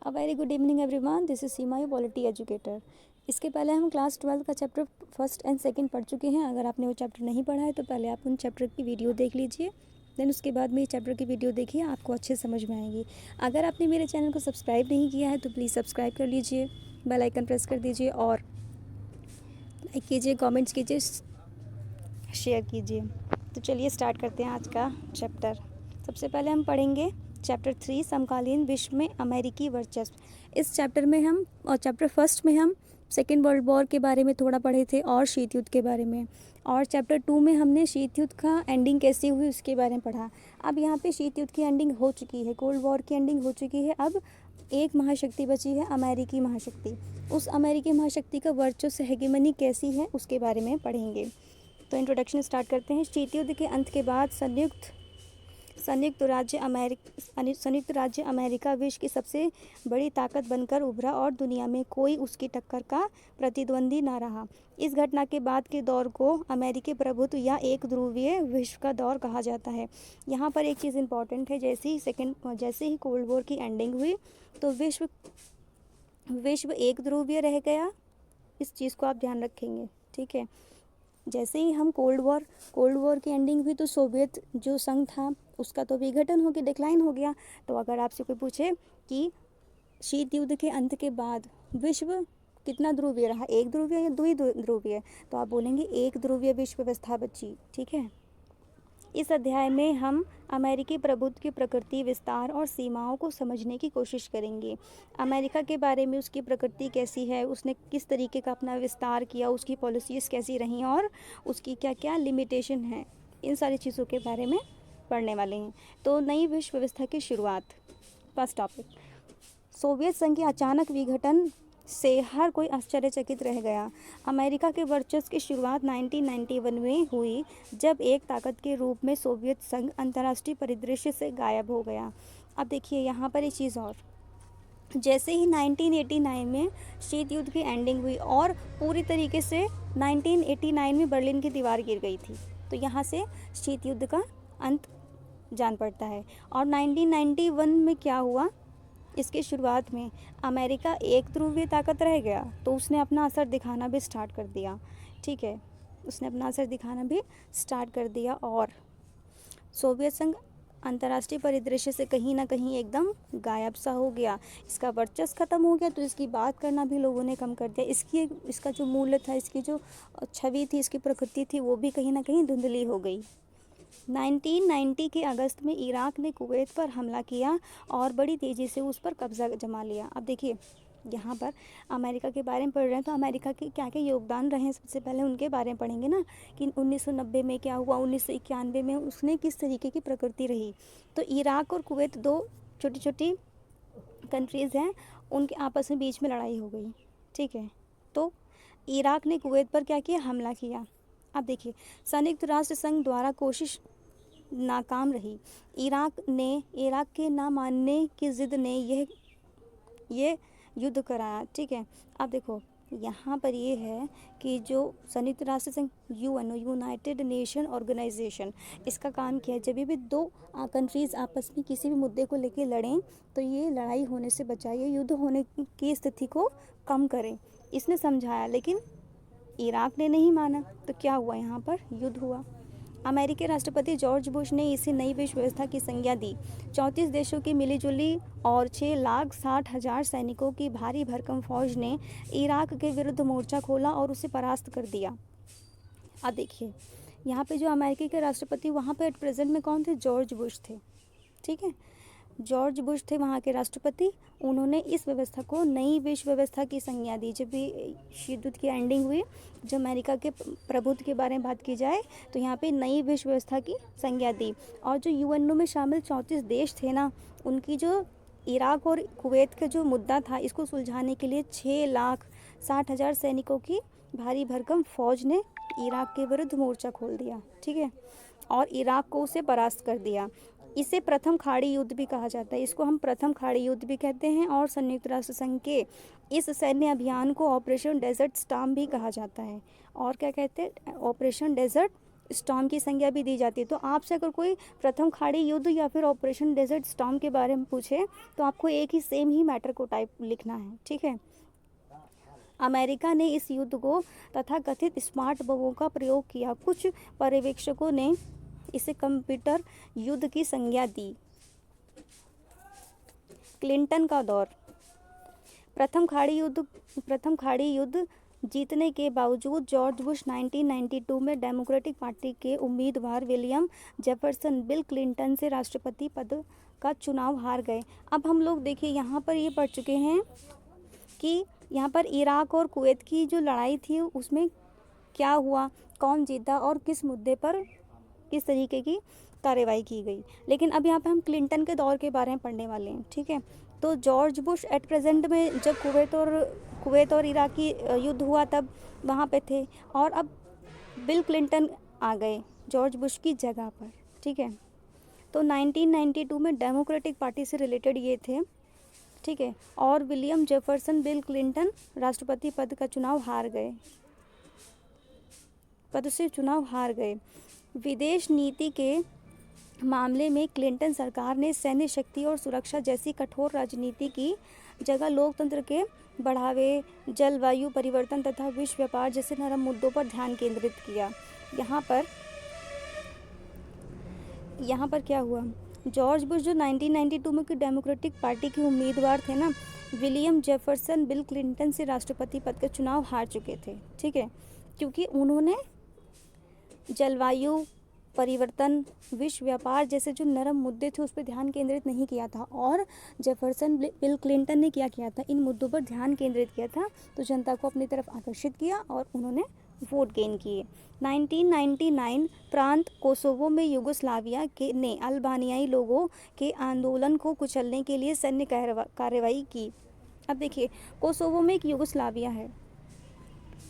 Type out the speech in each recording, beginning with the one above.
A very good evening everyone, this is Seema your polity educator. इसके पहले हम class 12 का चैप्टर फर्स्ट एंड सेकंड पढ़ चुके हैं। अगर आपने वो चैप्टर नहीं पढ़ा है तो पहले आप उन चैप्टर की वीडियो देख लीजिए, देन उसके बाद में ये चैप्टर की वीडियो देखिए, आपको अच्छे समझ में आएगी। अगर आपने मेरे चैनल को सब्सक्राइब नहीं किया है तो प्लीज़ सब्सक्राइब कर लीजिए, बेल आइकन प्रेस कर दीजिए और लाइक कीजिए, कमेंट्स कीजिए, शेयर कीजिए। तो चलिए स्टार्ट करते हैं आज का चैप्टर। सबसे पहले हम पढ़ेंगे चैप्टर 3 समकालीन विश्व में अमेरिकी वर्चस्व। इस चैप्टर में हम और चैप्टर फर्स्ट में हम सेकेंड वर्ल्ड वॉर के बारे में थोड़ा पढ़े थे और शीत युद्ध के बारे में, और चैप्टर 2 में हमने शीत युद्ध का एंडिंग कैसी हुई उसके बारे में पढ़ा। अब यहाँ पे शीत युद्ध की एंडिंग हो चुकी है, कोल्ड वॉर की एंडिंग हो चुकी है। अब एक महाशक्ति बची है, अमेरिकी महाशक्ति। उस अमेरिकी महाशक्ति का वर्चस्व हेगेमनी कैसी है उसके बारे में पढ़ेंगे। तो इंट्रोडक्शन स्टार्ट करते हैं। शीत युद्ध के अंत के बाद संयुक्त राज्य अमेरिका विश्व की सबसे बड़ी ताकत बनकर उभरा और दुनिया में कोई उसकी टक्कर का प्रतिद्वंदी न रहा। इस घटना के बाद के दौर को अमेरिकी प्रभुत्व या एक ध्रुवीय विश्व का दौर कहा जाता है। यहाँ पर एक चीज़ इंपॉर्टेंट है, जैसे ही कोल्ड वॉर की एंडिंग हुई तो विश्व एक ध्रुवीय रह गया। इस चीज़ को आप ध्यान रखेंगे, ठीक है। जैसे ही हम कोल्ड वॉर की एंडिंग हुई तो सोवियत जो संघ था उसका तो विघटन हो गया, डिक्लाइन हो गया। तो अगर आपसे कोई पूछे कि शीत युद्ध के अंत के बाद विश्व कितना ध्रुवीय रहा, एक ध्रुवीय या द्वि ध्रुवीय, तो आप बोलेंगे एक ध्रुवीय विश्व व्यवस्था बची, ठीक है। इस अध्याय में हम अमेरिकी प्रभुत्व की प्रकृति, विस्तार और सीमाओं को समझने की कोशिश करेंगे। अमेरिका के बारे में, उसकी प्रकृति कैसी है, उसने किस तरीके का अपना विस्तार किया, उसकी पॉलिसीज़ कैसी रहीं और उसकी क्या क्या लिमिटेशन है, इन सारी चीज़ों के बारे में पढ़ने वाले हैं। तो नई विश्व व्यवस्था की शुरुआत। फर्स्ट टॉपिक, सोवियत संघ के अचानक विघटन से हर कोई आश्चर्यचकित रह गया। अमेरिका के वर्चस्व की शुरुआत 1991 में हुई, जब एक ताकत के रूप में सोवियत संघ अंतर्राष्ट्रीय परिदृश्य से गायब हो गया। अब देखिए यहाँ पर एक चीज़ और, जैसे ही 1989 में शीत युद्ध की एंडिंग हुई और पूरी तरीके से 1989 में बर्लिन की दीवार गिर गई थी, तो यहाँ से शीत युद्ध का अंत जान पड़ता है। और 1991 में क्या हुआ, इसकी शुरुआत में अमेरिका एक ध्रुवीय ताकत रह गया तो उसने अपना असर दिखाना भी स्टार्ट कर दिया, ठीक है। उसने अपना असर दिखाना भी स्टार्ट कर दिया और सोवियत संघ अंतर्राष्ट्रीय परिदृश्य से कहीं ना कहीं एकदम गायब सा हो गया। इसका वर्चस्व खत्म हो गया तो इसकी बात करना भी लोगों ने कम कर दिया। इसका जो मूल्य था, इसकी जो छवि थी, इसकी प्रकृति थी, वो भी कहीं ना कहीं धुंधली हो गई। 1990 के अगस्त में इराक ने कुवैत पर हमला किया और बड़ी तेज़ी से उस पर कब्जा जमा लिया। अब देखिए यहाँ पर अमेरिका के बारे में पढ़ रहे हैं तो अमेरिका के क्या क्या योगदान रहे हैं, सबसे पहले उनके बारे में पढ़ेंगे ना, कि 1990 में क्या हुआ, 1991 में उसने किस तरीके की प्रकृति रही। तो इराक और कुवैत दो छोटी छोटी कंट्रीज़ हैं, उनके आपस में बीच में लड़ाई हो गई, ठीक है। तो इराक ने कुवैत पर क्या किया, हमला किया। अब देखिए संयुक्त राष्ट्र संघ द्वारा कोशिश नाकाम रही। इराक के ना मानने की ज़िद ने ये युद्ध कराया, ठीक है। अब देखो यहाँ पर ये है कि जो संयुक्त राष्ट्र संघ यूनाइटेड नेशन ऑर्गेनाइजेशन, इसका काम किया है जब भी दो कंट्रीज़ आपस में किसी भी मुद्दे को लेकर लड़ें तो ये लड़ाई होने से बचाए, युद्ध होने की स्थिति को कम करें, इसने समझाया। लेकिन इराक ने नहीं माना तो क्या हुआ, यहाँ पर युद्ध हुआ। अमेरिकी राष्ट्रपति जॉर्ज बुश ने इसे नई विश्व व्यवस्था की संज्ञा दी। 34 देशों की मिलीजुली और 6,60,000 सैनिकों की भारी भरकम फौज ने इराक के विरुद्ध मोर्चा खोला और उसे परास्त कर दिया। अब देखिए यहाँ पे जो अमेरिकी के राष्ट्रपति वहाँ पे एट प्रेजेंट में कौन थे, जॉर्ज बुश थे, ठीक है। जॉर्ज बुश थे वहाँ के राष्ट्रपति। उन्होंने इस व्यवस्था को नई विश्व व्यवस्था की संज्ञा दी। जब भी शीत युद्ध की एंडिंग हुई, जब अमेरिका के प्रभुत्व के बारे में बात की जाए तो यहाँ पे नई विश्व व्यवस्था की संज्ञा दी। और जो यूएनओ में शामिल 34 देश थे ना, उनकी जो इराक और कुवैत का जो मुद्दा था, इसको सुलझाने के लिए 6,60,000 सैनिकों की भारी भरकम फौज ने इराक के विरुद्ध मोर्चा खोल दिया, ठीक है, और इराक को उसे परास्त कर दिया। इसे प्रथम खाड़ी युद्ध भी कहा जाता है, इसको हम प्रथम खाड़ी युद्ध भी कहते हैं। और संयुक्त राष्ट्र संघ के इस सैन्य अभियान को ऑपरेशन डेजर्ट स्टॉर्म भी कहा जाता है। और क्या कहते हैं, ऑपरेशन डेजर्ट स्टॉर्म की संज्ञा भी दी जाती है। तो आपसे अगर कोई प्रथम खाड़ी युद्ध या फिर ऑपरेशन डेजर्ट स्टॉर्म के बारे में पूछे तो आपको एक ही सेम ही मैटर को टाइप लिखना है, ठीक है। अमेरिका ने इस युद्ध को तथाकथित स्मार्ट बमों का प्रयोग किया। कुछ पर्यवेक्षकों ने इसे कंप्यूटर युद्ध की संज्ञा दी। क्लिंटन का दौर। प्रथम खाड़ी युद्ध जीतने के बावजूद जॉर्ज बुश 1992 में डेमोक्रेटिक पार्टी के उम्मीदवार विलियम जेफरसन बिल क्लिंटन से राष्ट्रपति पद का चुनाव हार गए। अब हम लोग देखिए यहाँ पर ये पढ़ चुके हैं कि यहाँ पर इराक और कुवैत की जो लड़ाई थी उसमें क्या हुआ, कौन जीता और किस मुद्दे पर किस तरीके की कार्रवाई की गई। लेकिन अब यहाँ पे हम क्लिंटन के दौर के बारे में पढ़ने वाले हैं, ठीक है। तो जॉर्ज बुश एट प्रेजेंट में जब कुवैत और इराक की युद्ध हुआ तब वहाँ पे थे, और अब बिल क्लिंटन आ गए जॉर्ज बुश की जगह पर, ठीक है। तो 1992 में डेमोक्रेटिक पार्टी से रिलेटेड ये थे, ठीक है। और विलियम जेफरसन बिल क्लिंटन राष्ट्रपति पद से चुनाव हार गए। विदेश नीति के मामले में क्लिंटन सरकार ने सैन्य शक्ति और सुरक्षा जैसी कठोर राजनीति की जगह लोकतंत्र के बढ़ावे, जलवायु परिवर्तन तथा विश्व व्यापार जैसे नरम मुद्दों पर ध्यान केंद्रित किया। यहाँ पर क्या हुआ, जॉर्ज बुश जो 1992 में की डेमोक्रेटिक पार्टी के उम्मीदवार थे ना, विलियम जेफरसन बिल क्लिंटन से राष्ट्रपति पद का चुनाव हार चुके थे, ठीक है, क्योंकि उन्होंने जलवायु परिवर्तन, विश्व व्यापार जैसे जो नरम मुद्दे थे उस पर ध्यान केंद्रित नहीं किया था, और जेफरसन बिल क्लिंटन ने क्या किया था, इन मुद्दों पर ध्यान केंद्रित किया था, तो जनता को अपनी तरफ आकर्षित किया और उन्होंने वोट गेन किए। 1999 प्रांत कोसोवो में यूगोस्लाविया ने अल्बानियाई लोगों के आंदोलन को कुचलने के लिए सैन्य कार्रवाई की। अब देखिए, कोसोवो में एक यूगोस्लाविया है,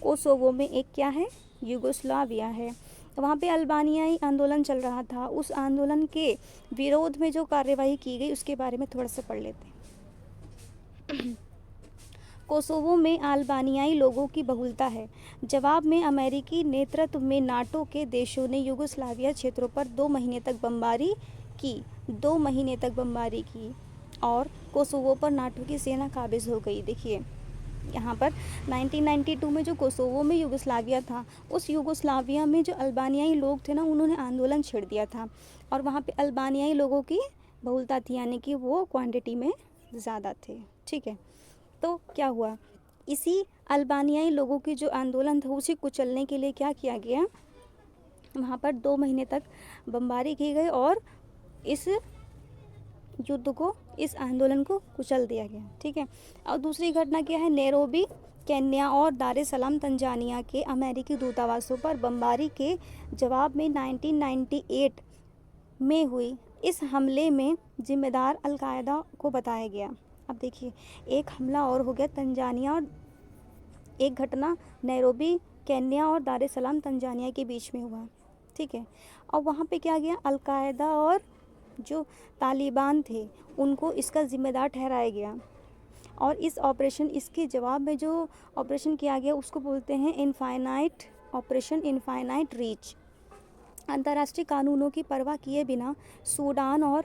कोसोवो में एक क्या है, यूगोस्लाविया है। वहाँ पे अल्बानियाई आंदोलन चल रहा था। उस आंदोलन के विरोध में जो कार्यवाही की गई उसके बारे में थोड़ा सा पढ़ लेते हैं। कोसोवो में अल्बानियाई लोगों की बहुलता है। जवाब में अमेरिकी नेतृत्व में नाटो के देशों ने यूगोस्लाविया क्षेत्रों पर 2 महीने तक बमबारी की और कोसोवो पर नाटो की सेना काबिज हो गई। देखिए यहाँ पर 1992 में जो कोसोवो में यूगोस्लाविया था, उस यूगोस्लाविया में जो अल्बानियाई लोग थे ना, उन्होंने आंदोलन छेड़ दिया था और वहाँ पे अल्बानियाई लोगों की बहुलता थी, यानी कि वो क्वांटिटी में ज़्यादा थे, ठीक है। तो क्या हुआ, इसी अल्बानियाई लोगों की जो आंदोलन था उसे कुचलने के लिए क्या किया गया, वहाँ पर 2 महीने तक बमबारी की गई और इस युद्ध को, इस आंदोलन को कुचल दिया गया, ठीक है। और दूसरी घटना क्या है, नैरोबी केन्या और दार एस सलाम तंजानिया के अमेरिकी दूतावासों पर बमबारी के जवाब में 1998 में हुई इस हमले में जिम्मेदार अलकायदा को बताया गया। अब देखिए, एक हमला और हो गया तंजानिया, और एक घटना नैरोबी केन्या और दार एस सलाम तंजानिया के बीच में हुआ, ठीक है। और वहाँ पे क्या गया, अलकायदा और जो तालिबान थे उनको इसका जिम्मेदार ठहराया गया। और इस ऑपरेशन, इसके जवाब में जो ऑपरेशन किया गया उसको बोलते हैं ऑपरेशन इनफाइनाइट रीच। अंतर्राष्ट्रीय कानूनों की परवाह किए बिना सूडान और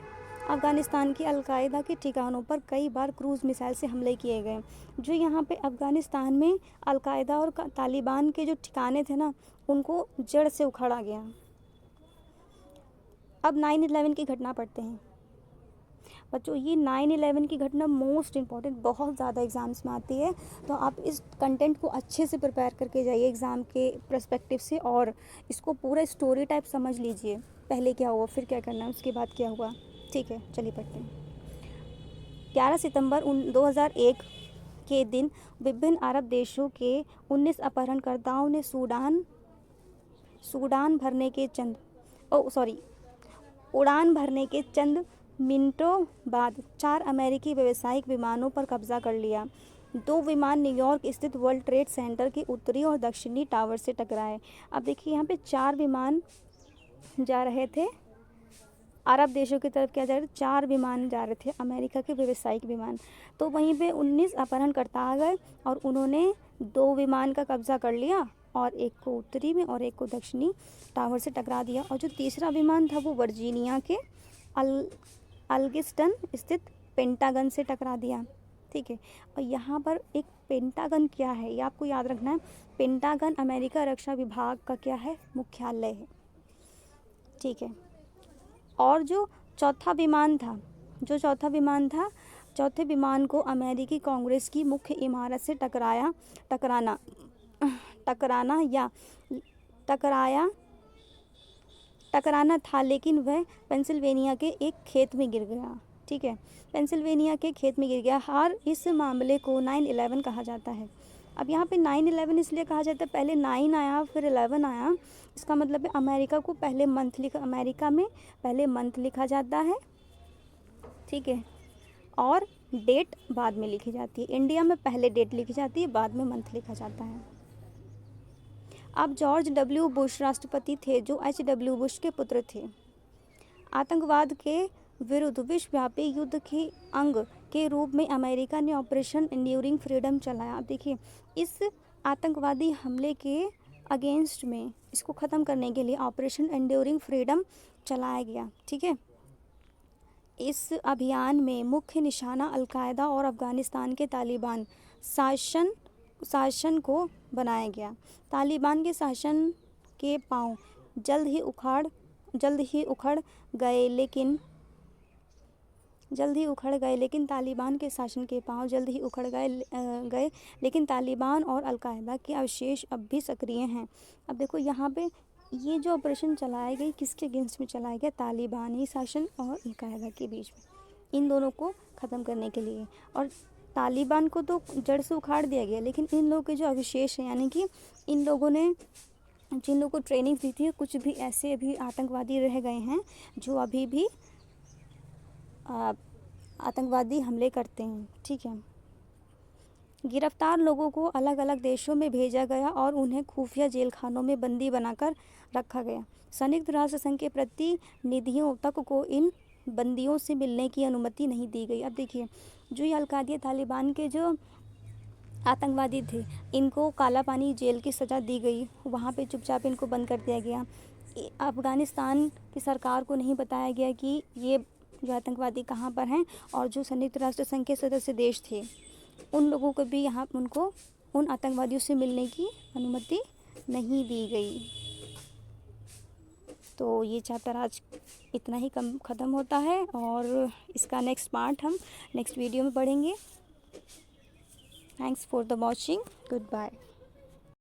अफ़गानिस्तान के अलकायदा के ठिकानों पर कई बार क्रूज़ मिसाइल से हमले किए गए। जो यहाँ पे अफ़गानिस्तान में अलकायदा और तालिबान के जो ठिकाने थे ना, उनको जड़ से उखाड़ा गया। अब 9/11 की घटना पढ़ते हैं बच्चों। ये 9/11 की घटना मोस्ट इम्पॉर्टेंट, बहुत ज़्यादा एग्ज़ाम्स में आती है, तो आप इस कंटेंट को अच्छे से प्रिपेयर करके जाइए एग्ज़ाम के पर्सपेक्टिव से, और इसको पूरा स्टोरी टाइप समझ लीजिए, पहले क्या हुआ, फिर क्या करना है, उसके बाद क्या हुआ, ठीक है। चलिए पढ़ते हैं। 11 सितंबर 2001 के दिन विभिन्न अरब देशों के 19 अपहरणकर्ताओं ने उड़ान भरने के चंद मिनटों बाद 4 अमेरिकी व्यावसायिक विमानों पर कब्जा कर लिया। 2 विमान न्यूयॉर्क स्थित वर्ल्ड ट्रेड सेंटर के उत्तरी और दक्षिणी टावर से टकराए। अब देखिए, यहाँ पे 4 विमान जा रहे थे अरब देशों की तरफ, क्या जा रहे थे, 4 विमान जा रहे थे अमेरिका के व्यावसायिक विमान। तो वहीं पे 19 अपहरणकर्ता आ गए और उन्होंने 2 विमान का कब्जा कर लिया और एक को उत्तरी में और एक को दक्षिणी टावर से टकरा दिया। और जो तीसरा विमान था वो वर्जीनिया के अल्गिस्टन स्थित पेंटागन से टकरा दिया। ठीक है, और यहाँ पर एक पेंटागन क्या है ये आपको याद रखना है। पेंटागन अमेरिका रक्षा विभाग का क्या है, मुख्यालय है। ठीक है, और जो चौथा विमान था, चौथे विमान को अमेरिकी कांग्रेस की मुख्य इमारत से टकराना था, लेकिन वह पेंसिल्वेनिया के एक खेत में गिर गया। ठीक है, पेंसिल्वेनिया के खेत में गिर गया। हार इस मामले को 9/11 कहा जाता है। अब यहाँ पे 9/11 इसलिए कहा जाता है, पहले 9 आया फिर 11 आया। इसका मतलब है अमेरिका में पहले मंथ लिखा जाता है। ठीक है, और डेट बाद में लिखी जाती है। इंडिया में पहले डेट लिखी जाती है, बाद में मंथ लिखा जाता है। अब जॉर्ज डब्ल्यू बुश राष्ट्रपति थे, जो H.W. बुश के पुत्र थे। आतंकवाद के विरुद्ध विश्वव्यापी युद्ध के अंग के रूप में अमेरिका ने ऑपरेशन एंड्यूरिंग फ्रीडम चलाया। अब देखिए, इस आतंकवादी हमले के अगेंस्ट में, इसको ख़त्म करने के लिए ऑपरेशन एंड्यूरिंग फ्रीडम चलाया गया। ठीक है, इस अभियान में मुख्य निशाना अलकायदा और अफ़गानिस्तान के तालिबान शासन को बनाया गया। तालिबान के शासन के पांव जल्द ही उखड़ गए, लेकिन तालिबान के शासन के पांव जल्द ही उखड़ गए, लेकिन तालिबान और अलकायदा के अवशेष अब भी सक्रिय हैं। अब देखो यहाँ पे ये जो ऑपरेशन चलाया गया किसके अगेंस्ट में चलाया गया, तालिबानी शासन और अलकायदा के बीच में, इन दोनों को ख़त्म करने के लिए। और तालिबान को तो जड़ से उखाड़ दिया गया, लेकिन इन लोगों के जो अवशेष हैं, यानी कि इन लोगों ने जिन लोगों को ट्रेनिंग दी थी, कुछ भी ऐसे भी आतंकवादी रह गए हैं जो अभी भी आतंकवादी हमले करते हैं। ठीक है, गिरफ्तार लोगों को अलग अलग देशों में भेजा गया और उन्हें खुफिया जेल खानों में बंदी बनाकर रखा गया। संयुक्त राष्ट्र संघ के प्रतिनिधियों तक को इन बंदियों से मिलने की अनुमति नहीं दी गई। अब देखिए, जो ये अलकायदा तालिबान के जो आतंकवादी थे, इनको काला पानी जेल की सज़ा दी गई, वहाँ पे चुपचाप इनको बंद कर दिया गया। अफ़गानिस्तान की सरकार को नहीं बताया गया कि ये जो आतंकवादी कहाँ पर हैं, और जो संयुक्त राष्ट्र संघ के सदस्य देश थे उन लोगों को भी उनको उन आतंकवादियों से मिलने की अनुमति नहीं दी गई। तो ये चैप्टर आज इतना ही ख़त्म होता है, और इसका नेक्स्ट पार्ट हम नेक्स्ट वीडियो में पढ़ेंगे। Thanks for the watching, good bye.